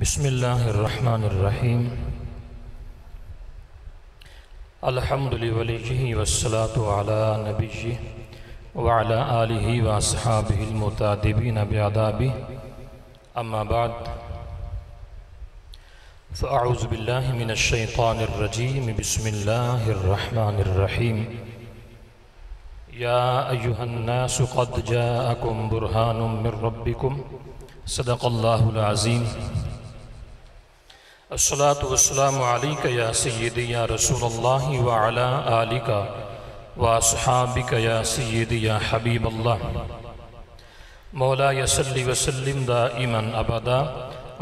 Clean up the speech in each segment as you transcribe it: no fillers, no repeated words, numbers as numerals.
بسم اللہ الرحمن الرحیم الحمد لولیہ والصلاة علی نبیہ وعلی آلہ واصحابہ المتادبین بعذابہ اما بعد فاعوذ باللہ من الشیطان الرجیم بسم اللہ الرحمن الرحیم یا ایہا الناس قد جاءکم برہان من ربکم صدق اللہ العظیم الصلاة والسلام علیک یا سیدی یا رسول اللہ وعلا آلک واصحابک یا سیدی یا حبیب اللہ مولا صلی وسلم دائما ابدا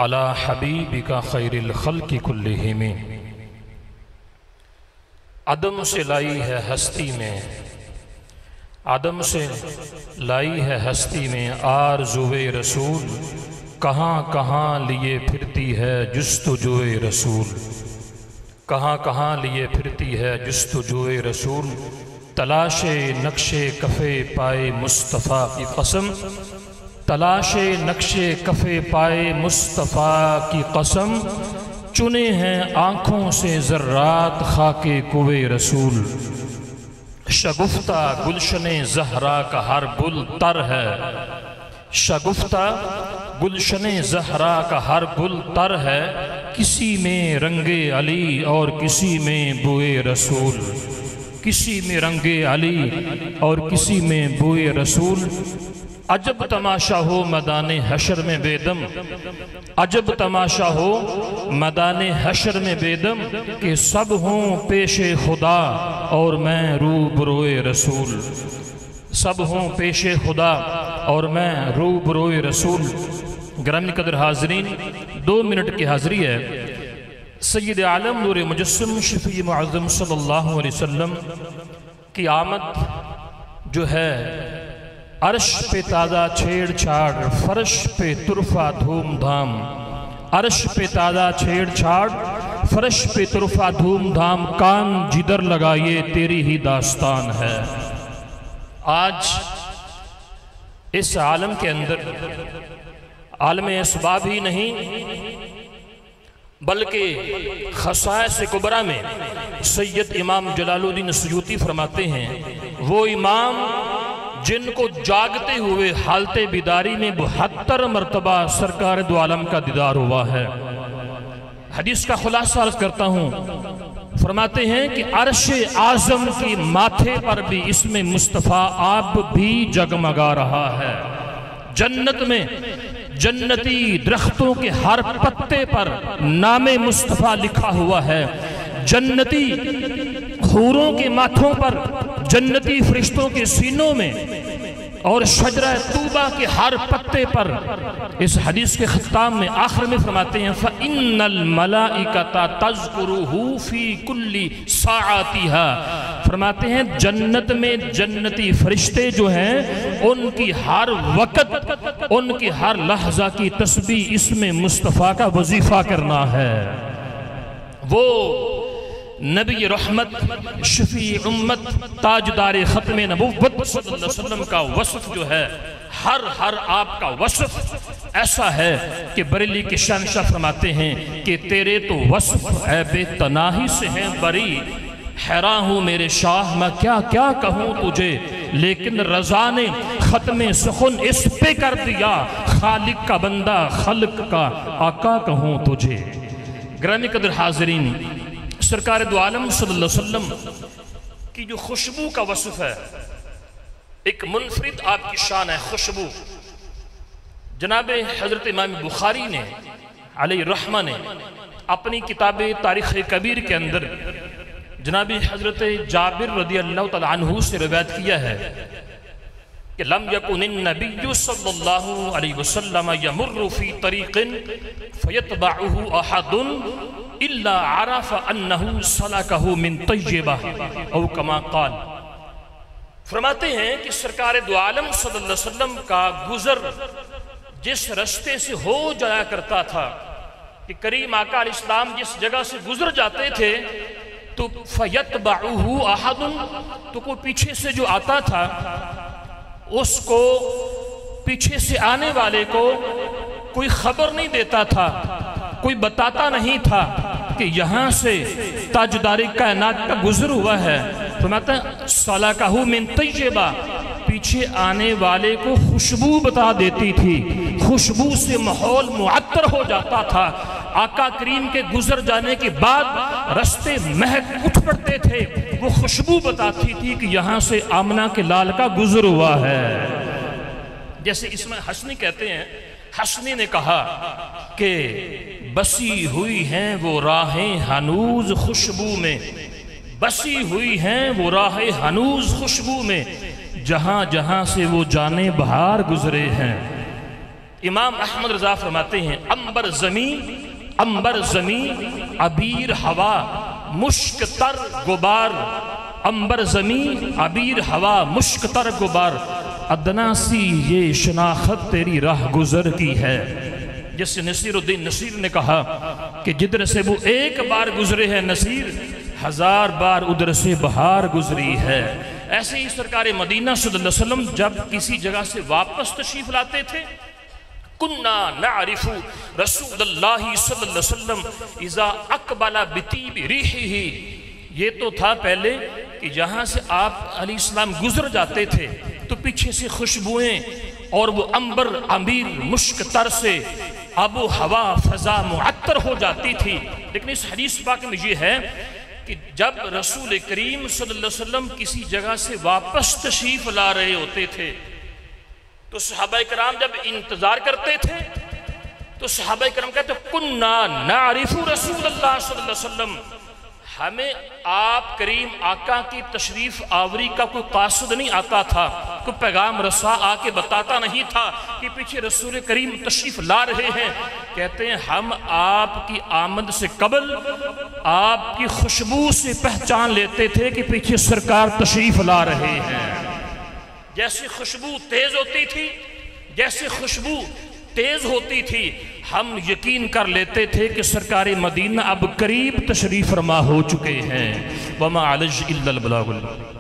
علی حبیبک خیر الخلق کلہم۔ عدم سے لائی ہے ہستی میں، عدم سے لائی ہے ہستی میں آرزوئے رسول، کہاں کہاں لیے پھرتی ہے جستجوئے رسول، کہاں کہاں لیے پھرتی ہے جستجوئے رسول، تلاش نقش کف پائے مصطفیٰ کی قسم، تلاش نقش کف پائے مصطفیٰ کی قسم، چنے ہیں آنکھوں سے ذرات خاک کوئے رسول، شگفتہ گلشن زہرا کا ہر گل تر ہے، شگفتہ گلشن زہرا کا ہر گل تر ہے، کسی میں رنگ علی اور کسی میں بوئے رسول، کسی میں رنگ علی اور کسی میں بوئے رسول۔ عجب تماشا ہو میدان حشر میں بیدم، عجب تماشا ہو میدان حشر میں بیدم، کہ سب ہوں پیش خدا اور میں روبروئے رسول، سب ہوں پیش خدا اور میں روبروئے رسول۔ گرامی قدر حاضرین، 2 منٹ کی حاضری ہے۔ سید عالم نور مجسم شفیع معظم صلی اللہ علیہ وسلم کی آمد جو ہے، عرش پہ تازہ چھیڑ چھاڑ، فرش پہ طرفہ دھوم دھام، عرش پہ تازہ چھیڑ چھاڑ، فرش پہ طرفہ دھوم دھام، کان جدر لگائیے تیری ہی داستان ہے۔ آج اس عالم کے اندر عالم اسباب ہی نہیں بلکہ خصائص کبریٰ میں سید امام جلال الدین سیوطی فرماتے ہیں، وہ امام جن کو جاگتے ہوئے حالت بیداری میں 72 مرتبہ سرکار دو عالم کا دیدار ہوا ہے۔ حدیث کا خلاصہ عرض کرتا ہوں، فرماتے ہیں کہ عرش اعظم کی ماتھے پر بھی اسم مصطفیٰ آپ بھی جگمگا رہا ہے۔ جنت میں جنتی درختوں کے ہر پتے پر نام مصطفیٰ لکھا ہوا ہے، جنتی حوروں کے ماتھوں پر، جنتی فرشتوں کے سینوں میں، اور شجرہ طوبہ کے ہر پتے پر۔ اس حدیث کے ختام میں آخر میں فرماتے ہیں فَإِنَّ الْمَلَائِكَةَ تَذْكُرُهُ فِي كُلِّ سَاعَاتِهَا، فرماتے ہیں جنت میں جنتی فرشتے جو ہیں ان کی ہر وقت، ان کی ہر لحظہ کی تسبیح اسم مصطفیٰ کا وظیفہ کرنا ہے۔ وہ نبی رحمت، شفیع امت، تاجدار ختم نبوت صلی اللہ علیہ وسلم کا وصف جو ہے، ہر آپ کا وصف ایسا ہے کہ بریلی کے شہنشاہ فرماتے ہیں کہ تیرے تو وصف عیب تناہی سے ہیں بری، حیران ہوں میرے شاہ میں کیا کیا کہوں تجھے، لیکن رضا نے ختم سخن اس پہ کر دیا، خالق کا بندہ خلق کا آقا کہوں تجھے۔ گرامی قدر حاضرین، سرکار دو عالم صلی اللہ علیہ وسلم کی جو خوشبو کا وصف ہے، ایک منفرد آپ کی شان ہے خوشبو۔ جناب حضرت امام بخاری نے علیہ الرحمہ نے اپنی کتاب تاریخ کبیر کے اندر جناب حضرت جابر رضی اللہ تعالیٰ عنہ سے روایت کیا ہے کہ لم یکن النبی صلی اللہ علیہ وسلم یمر فی طریق فیتبعہ احد الا عرف انہ سلکہ من طیبہ او کما قال۔ فرماتے ہیں کہ سرکار دو عالم صلی اللہ علیہ وسلم کا گزر جس رستے سے ہو جایا کرتا تھا، کہ کریم آقا علیہ السلام جس جگہ سے گزر جاتے تھے تو فیتبعہ احد، تو کوئی پیچھے سے جو آتا تھا اس کو پیچھے سے آنے والے کو کوئی خبر نہیں دیتا تھا کوئی بتاتا نہیں تھا کہ یہاں سے تاجدار کائنات کا گزر ہوا ہے۔ فرماتا ہے سَلَكَهُ مِن طَيِّبَةٍ، پیچھے آنے والے کو خوشبو بتا دیتی تھی، خوشبو سے ماحول معطر ہو جاتا تھا۔ آقا کریم کے گزر جانے کے بعد رستے مہک اٹھ پڑتے تھے، وہ خوشبو بتاتی تھی کہ یہاں سے آمنہ کے لال کا گزر ہوا ہے۔ جیسے اس میں حسنی کہتے ہیں، حسنی نے کہا کہ بسی ہوئی ہیں وہ راہیں ہنوز خوشبو میں، بسی ہوئی ہیں وہ راہیں ہنوز خوشبو میں، جہاں جہاں سے وہ جانے بہار گزرے ہیں۔ امام احمد رضا فرماتے ہیں عنبر زمین عبیر ہوا مشک تر غبار، عنبر زمین عبیر ہوا مشک تر غبار، ادنا سی یہ شناخت تیری راہ گزر کی ہے۔ جس نصیر الدین نصیر نے کہا کہ جدھر سے وہ ایک بار گزرے ہیں نصیر، 1000 بار ادھر سے بہار گزری ہے۔ ایسے ہی سرکار مدینہ صلی اللہ علیہ وسلم جب کسی جگہ سے واپس تشریف لاتے تھے، کننا نعرف رسول اللہ صلی اللہ علیہ وسلم اذا اقبل بطیب ریحہ، یہ تو تھا پہلے کہ جہاں سے آپ علیہ السلام گزر جاتے تھے تو پیچھے سے خوشبوئیں اور وہ عنبر عبیر مشک تر سے آب و ہوا فضا معطر ہو جاتی تھی۔ لیکن اس حدیث پاک میں یہ ہے کہ جب رسول کریم صلی اللہ علیہ وسلم کسی جگہ سے واپس تشریف لا رہے ہوتے تھے تو صحابہ کرام جب انتظار کرتے تھے تو صحابہ کرام کہتے کننا نعرف رسول اللہ صلی اللہ علیہ وسلم، ہمیں آپ کریم آقا کی تشریف آوری کا کوئی قاصد نہیں آتا تھا، کوئی پیغام رسا آ کے بتاتا نہیں تھا کہ پیچھے رسول کریم تشریف لا رہے ہیں۔ کہتے ہیں ہم آپ کی آمد سے قبل آپ کی خوشبو سے پہچان لیتے تھے کہ پیچھے سرکار تشریف لا رہے ہیں۔ جیسے خوشبو تیز ہوتی تھی، جیسے خوشبو تیز ہوتی تھی، ہم یقین کر لیتے تھے کہ سرکار مدینہ اب قریب تشریف فرما ہو چکے ہیں۔ وَمَا عَلَيْهِ إِلَّا الْبَلَاغُ